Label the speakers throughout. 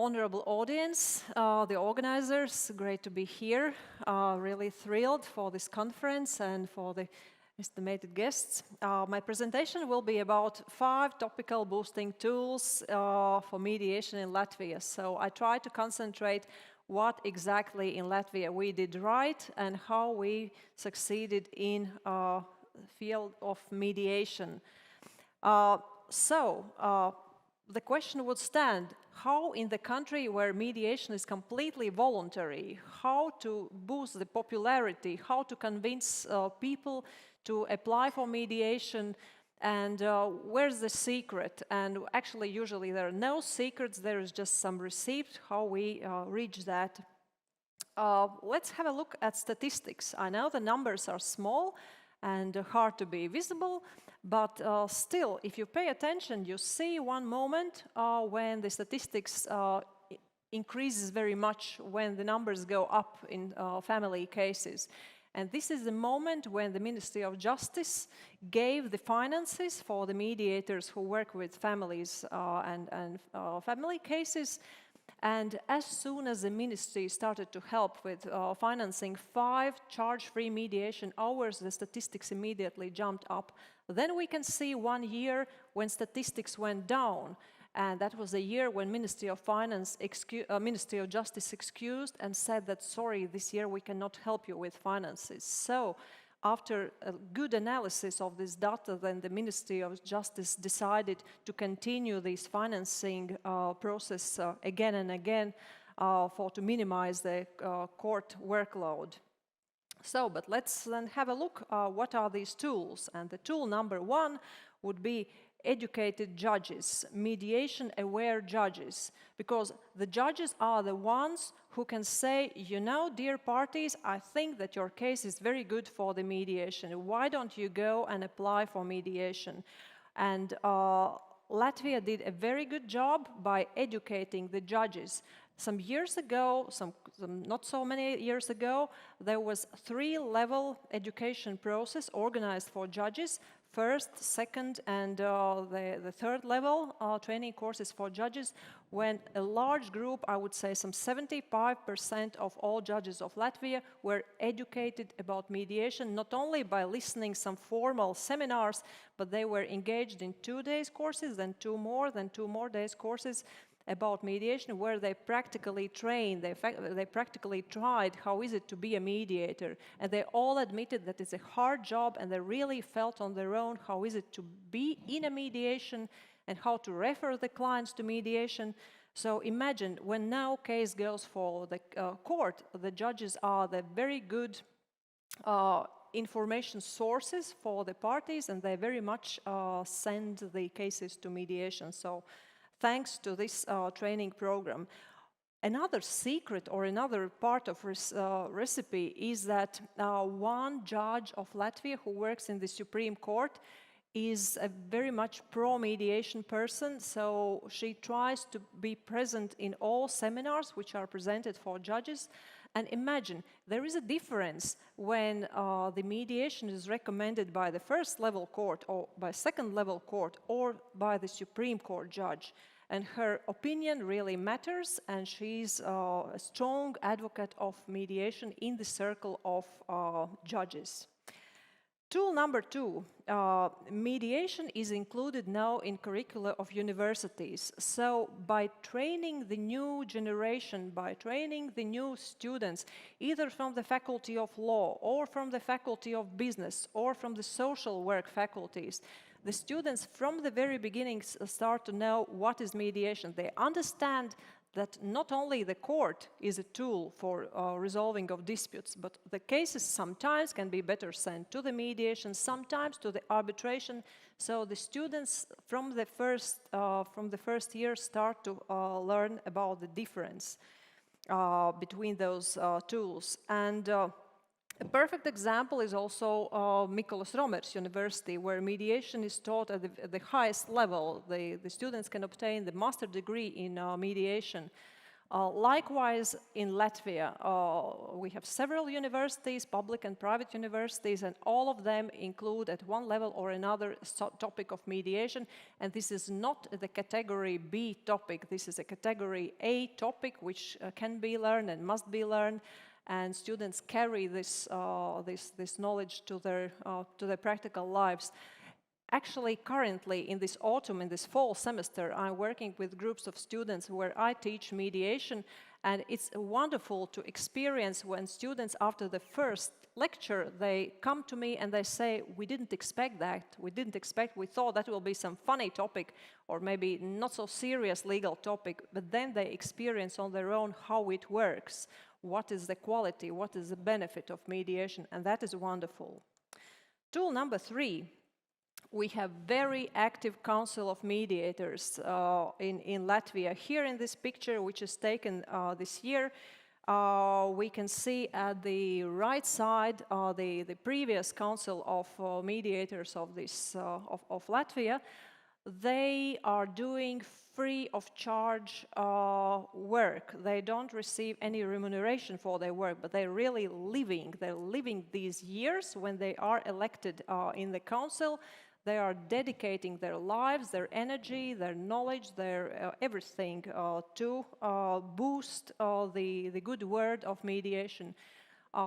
Speaker 1: honorable audience, the organizers, great to be here. Really thrilled for this conference and for the estimated guests. My presentation will be about 5 topical boosting tools for mediation in Latvia. So I try to concentrate what exactly in Latvia we did right and how we succeeded in the field of mediation. The question would stand, how in the country where mediation is completely voluntary, how to boost the popularity, how to convince people to apply for mediation, and where's the secret? And actually, usually there are no secrets, there is just some receipt, how we reach that. Let's have a look at statistics. I know the numbers are small and hard to be visible, but still, if you pay attention, you see one moment when the statistics increases very much, when the numbers go up in family cases. And this is the moment when the Ministry of Justice gave the finances for the mediators who work with families and family cases. And as soon as the ministry started to help with financing 5 charge-free mediation hours, the statistics immediately jumped up. Then we can see 1 year when statistics went down. And that was a year when Ministry of Justice excused and said that, sorry, this year we cannot help you with finances. So after a good analysis of this data, then the Ministry of Justice decided to continue this financing process again and again to minimize the court workload. So, but let's then have a look what are these tools. And the tool number 1 would be educated judges, mediation-aware judges, because the judges are the ones who can say, you know, dear parties, I think that your case is very good for the mediation. Why don't you go and apply for mediation? And Latvia did a very good job by educating the judges. Some years ago, not so many years ago, there was 3-level education process organized for judges. First, second, and the 3rd level training courses for judges, when a large group, I would say some 75% of all judges of Latvia were educated about mediation, not only by listening some formal seminars, but they were engaged in 2 days courses, then 2 more days courses about mediation, where they practically trained, they practically tried how is it to be a mediator. And they all admitted that it's a hard job, and they really felt on their own how is it to be in a mediation and how to refer the clients to mediation. So imagine when now case goes for the court, the judges are the very good information sources for the parties, and they very much send the cases to mediation. So thanks to this training program. Another secret or another part of recipe is that one judge of Latvia who works in the Supreme Court is a very much pro-mediation person, so she tries to be present in all seminars which are presented for judges. And imagine, there is a difference when the mediation is recommended by the 1st level court or by 2nd level court or by the Supreme Court judge. And her opinion really matters, and she's a strong advocate of mediation in the circle of judges. Tool number 2, mediation is included now in curricula of universities. So by training the new generation, by training the new students, either from the faculty of law or from the faculty of business or from the social work faculties, the students from the very beginning start to know what is mediation. They understand that not only the court is a tool for resolving of disputes, but the cases sometimes can be better sent to the mediation, sometimes to the arbitration. So the students from the first year start to learn about the difference between those tools. And a perfect example is also Mykolas Romeris University, where mediation is taught at the highest level. The students can obtain the master's degree in mediation. Likewise, in Latvia, we have several universities, public and private universities, and all of them include at one level or another topic of mediation. And this is not the category B topic, this is a category A topic, which can be learned and must be learned. And students carry this knowledge to their practical lives. Actually, currently, in this autumn, in this fall semester, I'm working with groups of students where I teach mediation, and it's wonderful to experience when students, after the first lecture, they come to me and they say, we didn't expect that, we thought that will be some funny topic, or maybe not so serious legal topic, but then they experience on their own how it works, what is the quality, what is the benefit of mediation, and that is wonderful. Tool number 3. We have very active Council of Mediators in Latvia. Here in this picture, which is taken this year, we can see at the right side the previous Council of Mediators of Latvia. They are doing free of charge work. They don't receive any remuneration for their work, but they're really living these years when they are elected in the council. They are dedicating their lives, their energy, their knowledge, their everything to boost the good word of mediation.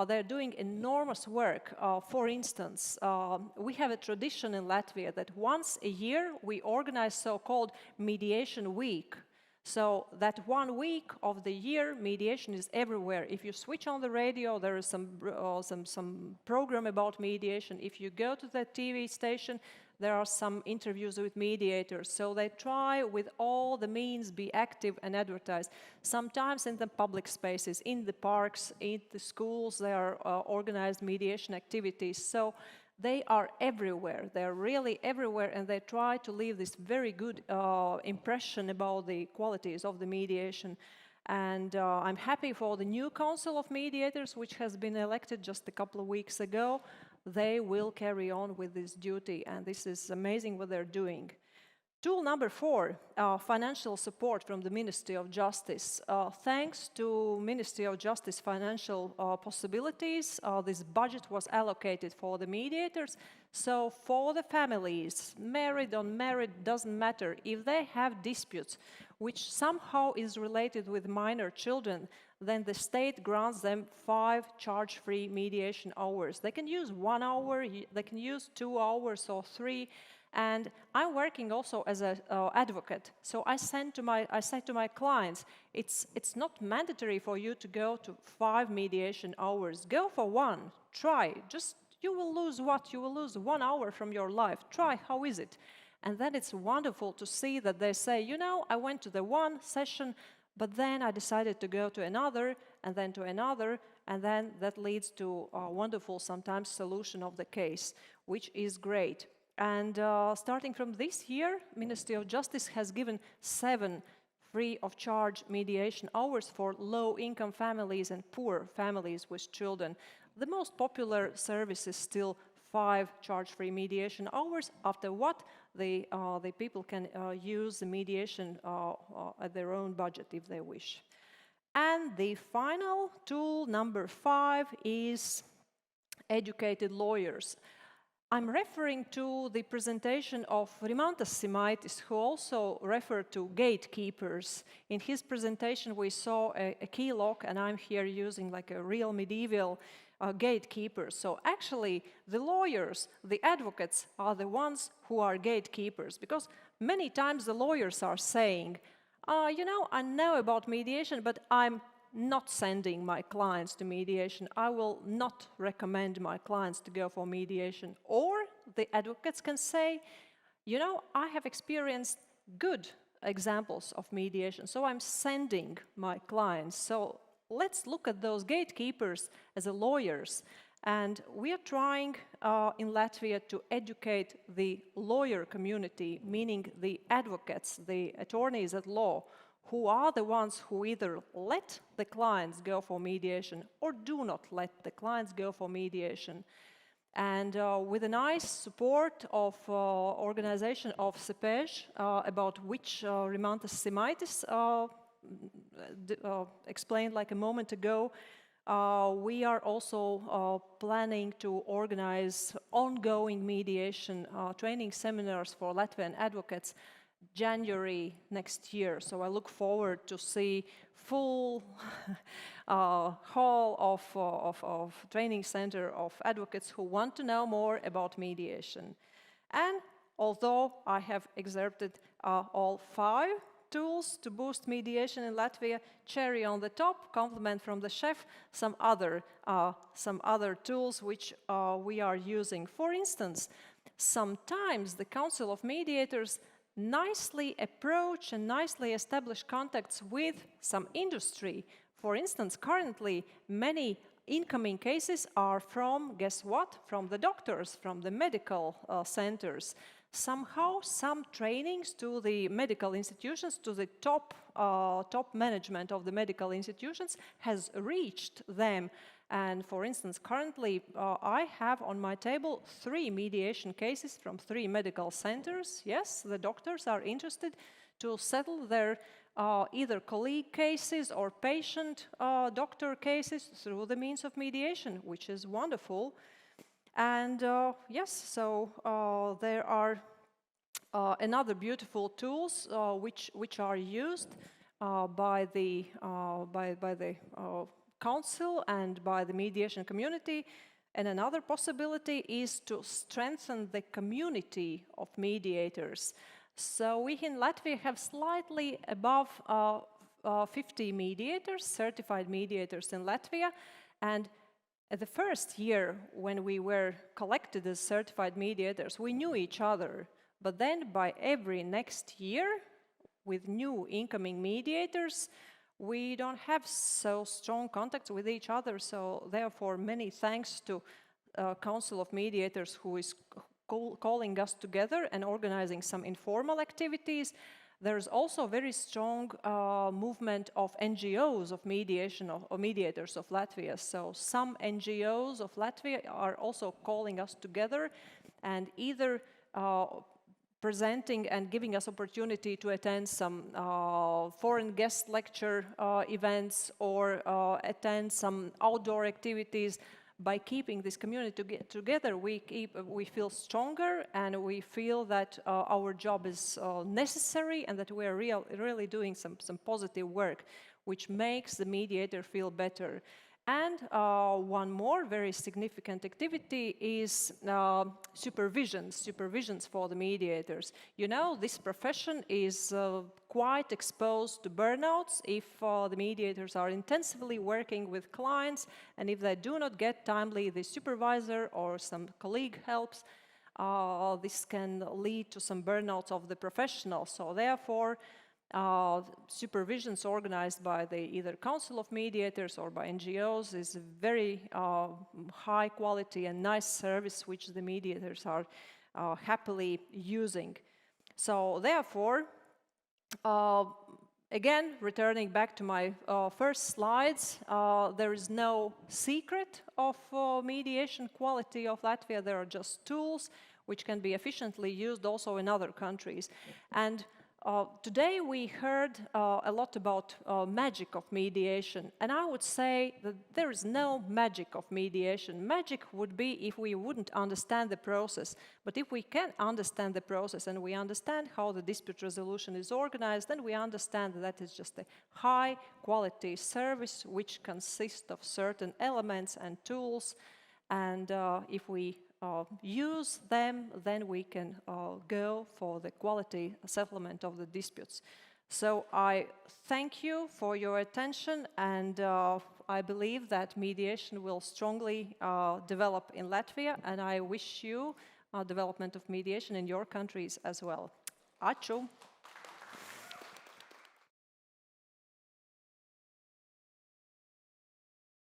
Speaker 1: They're doing enormous work. For instance, we have a tradition in Latvia that once a year we organize so-called Mediation Week. So that 1 week of the year, mediation is everywhere. If you switch on the radio, there is some program about mediation. If you go to the TV station, there are some interviews with mediators. So they try with all the means be active and advertise. Sometimes in the public spaces, in the parks, in the schools, there are organized mediation activities. So they are everywhere. They're really everywhere, and they try to leave this very good impression about the qualities of the mediation. And I'm happy for the new Council of Mediators, which has been elected just a couple of weeks ago. They will carry on with this duty, and this is amazing what they're doing. Tool number 4, financial support from the Ministry of Justice. Thanks to Ministry of Justice financial possibilities, this budget was allocated for the mediators. So for the families, married or unmarried, doesn't matter, if they have disputes which somehow is related with minor children, then the state grants them 5 charge-free mediation hours. They can use 1 hour, they can use 2 hours or 3. And I'm working also as an advocate. So I say to my clients, it's not mandatory for you to go to 5 mediation hours. Go for 1. Try. Just you will lose what? You will lose 1 hour from your life. Try. How is it? And then it's wonderful to see that they say, you know, I went to the 1 session, but then I decided to go to another, and then to another, and then that leads to a wonderful, sometimes, solution of the case, which is great. And starting from this year, Ministry of Justice has given 7 free of charge mediation hours for low-income families and poor families with children. The most popular service is still 5 charge-free mediation hours, after what the people can use the mediation at their own budget if they wish. And the final tool, number 5, is educated lawyers. I'm referring to the presentation of Rimantas Simaitis, who also referred to gatekeepers. In his presentation, we saw a key lock, and I'm here using like a real medieval gatekeeper. So actually, the lawyers, the advocates, are the ones who are gatekeepers, because many times the lawyers are saying, you know, I know about mediation, but I'm not sending my clients to mediation. I will not recommend my clients to go for mediation. Or the advocates can say, you know, I have experienced good examples of mediation, so I'm sending my clients. So let's look at those gatekeepers as lawyers. And we are trying in Latvia to educate the lawyer community, meaning the advocates, the attorneys at law, who are the ones who either let the clients go for mediation or do not let the clients go for mediation. And with a nice support of organization of CEPEJ, about which Rimantas Simaitis explained like a moment ago, we are also planning to organize ongoing mediation training seminars for Latvian advocates January next year. So I look forward to see full hall of training center of advocates who want to know more about mediation. And although I have excerpted all 5 tools to boost mediation in Latvia, cherry on the top, compliment from the chef, some other tools which we are using. For instance, sometimes the Council of Mediators nicely approach and nicely establish contacts with some industry. For instance, currently many incoming cases are from, guess what? From the doctors, from the medical centers. Somehow some trainings to the medical institutions, to the top management of the medical institutions has reached them. And for instance, currently I have on my table 3 mediation cases from 3 medical centers. Yes, the doctors are interested to settle their either colleague cases or patient-doctor cases through the means of mediation, which is wonderful. And yes, so there are another beautiful tools which are used by the council and by the mediation community. And another possibility is to strengthen the community of mediators. So we in Latvia have slightly above 50 mediators, certified mediators in Latvia. And at the first year when we were collected as certified mediators, we knew each other. But then by every next year, with new incoming mediators, we don't have so strong contacts with each other. So therefore, many thanks to Council of Mediators who is calling us together and organizing some informal activities. There's also a very strong movement of NGOs of mediation, of mediators of Latvia. So some NGOs of Latvia are also calling us together and either presenting and giving us opportunity to attend some foreign guest lecture events or attend some outdoor activities. By keeping this community together, we feel stronger and we feel that our job is necessary and that we are really doing some positive work, which makes the mediator feel better. And one more very significant activity is supervisions for the mediators. You know, this profession is quite exposed to burnouts if the mediators are intensively working with clients, and if they do not get timely the supervisor or some colleague helps, this can lead to some burnouts of the professional. So therefore, supervisions organized by the either Council of Mediators or by NGOs is a very high quality and nice service which the mediators are happily using. So therefore, again, returning back to my first slides, there is no secret of mediation quality of Latvia. There are just tools which can be efficiently used also in other countries. And today we heard a lot about magic of mediation, and I would say that there is no magic of mediation. Magic would be if we wouldn't understand the process, but if we can understand the process and we understand how the dispute resolution is organized, then we understand that that is just a high quality service which consists of certain elements and tools, and if we use them, then we can go for the quality settlement of the disputes. So I thank you for your attention, and I believe that mediation will strongly develop in Latvia, and I wish you development of mediation in your countries as well. Ačiū!